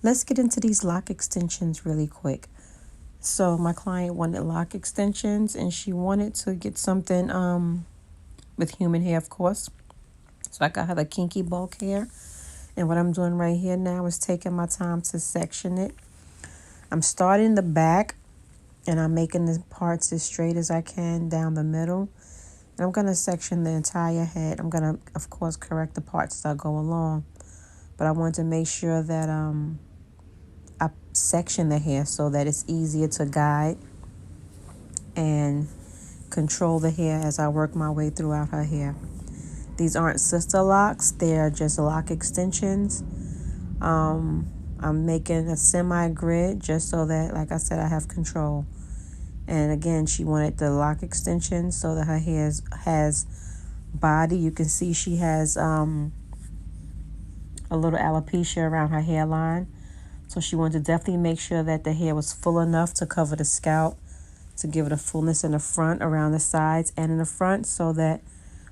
Let's get into these lock extensions really quick. So my client wanted lock extensions and she wanted to get something with human hair, of course. So I got her the kinky bulk hair. And what I'm doing right here now is taking my time to section it. I'm starting the back and I'm making the parts as straight as I can down the middle. And I'm going to section the entire head. I'm going to, of course, correct the parts as I go along. But I want to make sure that I section the hair so that it's easier to guide and control the hair as I work my way throughout her hair. These aren't sister locks, they're just lock extensions. I'm making a semi-grid just so that, like I said, I have control. And again, she wanted the lock extensions so that her hair has body. You can see she has a little alopecia around her hairline. So she wanted to definitely make sure that the hair was full enough to cover the scalp, to give it a fullness in the front, around the sides, and in the front, so that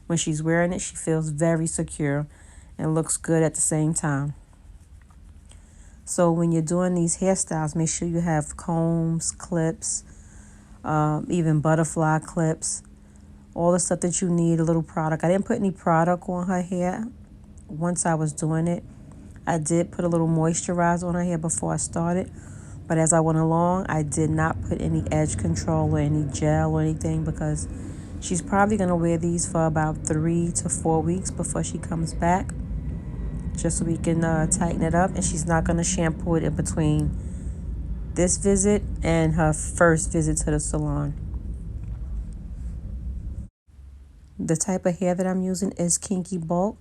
when she's wearing it, she feels very secure and looks good at the same time. So when you're doing these hairstyles, make sure you have combs, clips, even butterfly clips, all the stuff that you need, a little product. I didn't put any product on her hair once I was doing it. I did put a little moisturizer on her hair before I started, but as I went along, I did not put any edge control or any gel or anything because she's probably going to wear these for about 3 to 4 weeks before she comes back, just so we can tighten it up. And she's not going to shampoo it in between this visit and her first visit to the salon. The type of hair that I'm using is kinky bulk,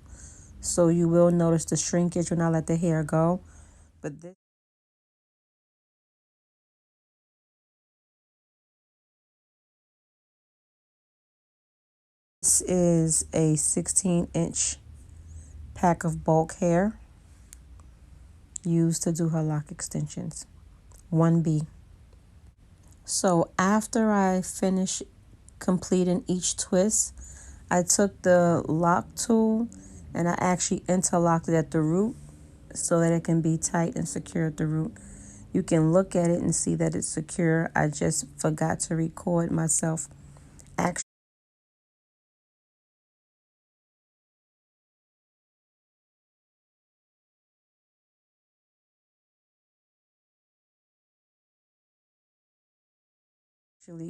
so you will notice the shrinkage when I let the hair go. But this is a 16-inch pack of bulk hair used to do her lock extensions. 1B. So after I finish completing each twist, I took the lock tool and I actually interlocked it at the root so that it can be tight and secure at the root. You can look at it and see that it's secure. I just forgot to record myself actually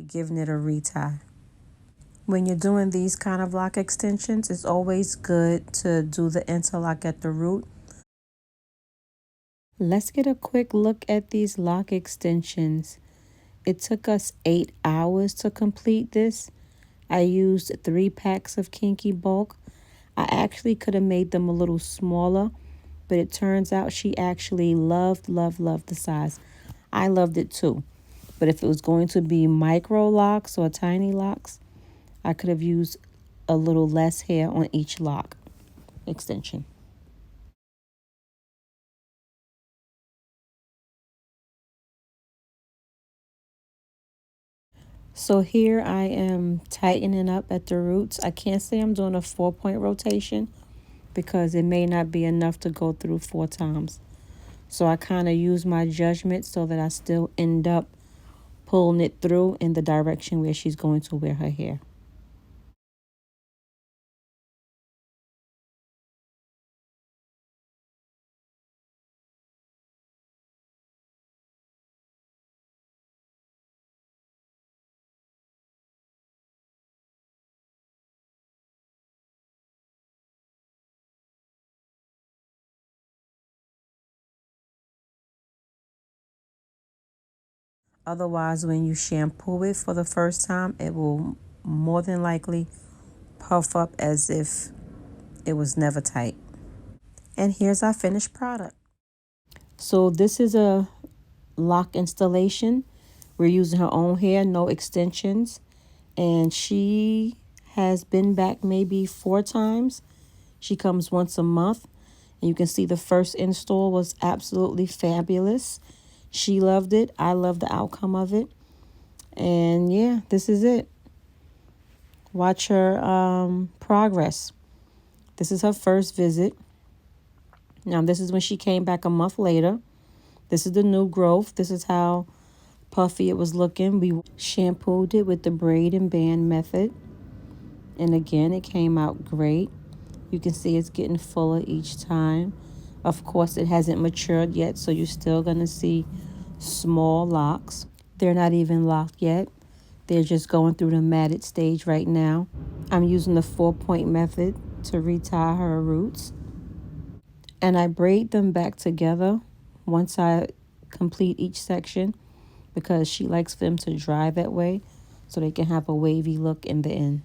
giving it a retie. When you're doing these kind of lock extensions, it's always good to do the interlock at the root. Let's get a quick look at these lock extensions. It took us 8 hours to complete this. I used 3 packs of kinky bulk. I actually could have made them a little smaller, but it turns out she actually loved the size. I loved it too. But if it was going to be micro locks or tiny locks, I could have used a little less hair on each lock extension. So here I am tightening up at the roots. I can't say I'm doing a 4-point rotation because it may not be enough to go through 4 times. So I kind of use my judgment so that I still end up pulling it through in the direction where she's going to wear her hair. Otherwise, when you shampoo it for the first time, it will more than likely puff up as if it was never tight. And here's our finished product. So this is a lock installation. We're using her own hair, no extensions. And she has been back maybe 4 times. She comes once a month. And you can see the first install was absolutely fabulous. She loved it. I love the outcome of it. And yeah, this is it. Watch her progress. This is her first visit. Now, this is when she came back a month later. This is the new growth. This is how puffy it was looking. We shampooed it with the braid and band method. And again, it came out great. You can see it's getting fuller each time. Of course, it hasn't matured yet, so you're still going to see small locks. They're not even locked yet. They're just going through the matted stage right now. I'm using the 4-point method to retie her roots. And I braid them back together once I complete each section because she likes for them to dry that way so they can have a wavy look in the end.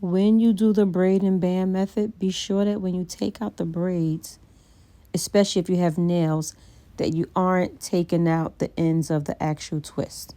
When you do the braid and band method, be sure that when you take out the braids, especially if you have nails, that you aren't taking out the ends of the actual twist.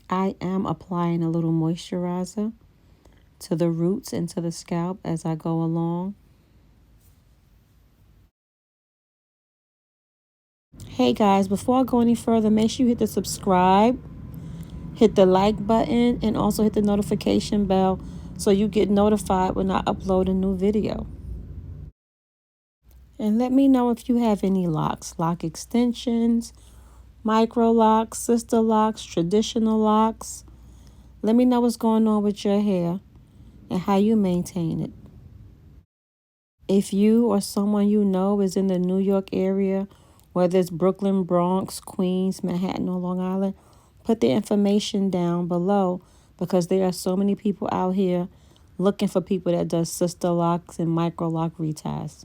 I am applying a little moisturizer to the roots and to the scalp as I go along. Hey guys, before I go any further, make sure you hit the subscribe, hit the like button, and also hit the notification bell so you get notified when I upload a new video. And let me know if you have any locks, lock extensions, micro locks, sister locks, traditional locks. Let me know what's going on with your hair and how you maintain it. If you or someone you know is in the New York area, whether it's Brooklyn, Bronx, Queens, Manhattan, or Long Island, put the information down below because there are so many people out here looking for people that does sister locks and micro lock reties.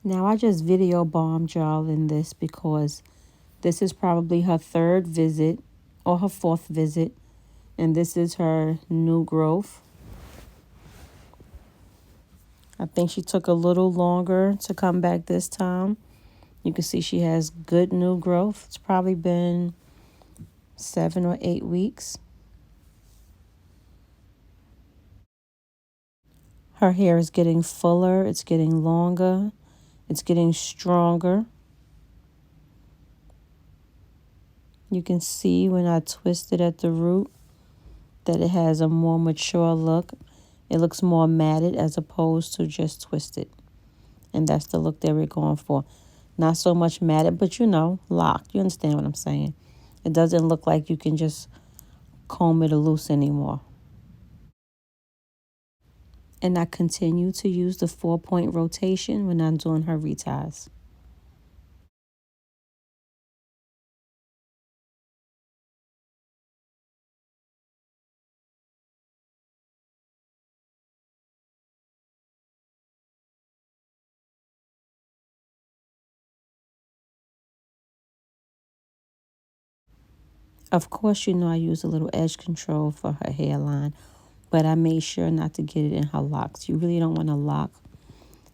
Now I just video bombed y'all in this because this is probably her third visit or her fourth visit, and this is her new growth. I think she took a little longer to come back this time. You can see she has good new growth. It's probably been 7 or 8 weeks. Her hair is getting fuller, it's getting longer, it's getting stronger. You can see when I twist it at the root that it has a more mature look. It looks more matted as opposed to just twisted. And that's the look that we're going for. Not so much matted, but locked. You understand what I'm saying? It doesn't look like you can just comb it loose anymore. And I continue to use the 4-point rotation when I'm doing her reties. Of course, I use a little edge control for her hairline, but I made sure not to get it in her locks. You really don't want to lock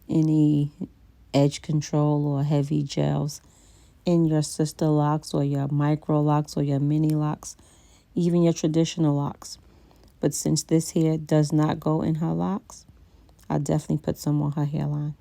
any edge control or heavy gels in your sister locks or your micro locks or your mini locks, even your traditional locks. But since this hair does not go in her locks, I definitely put some on her hairline.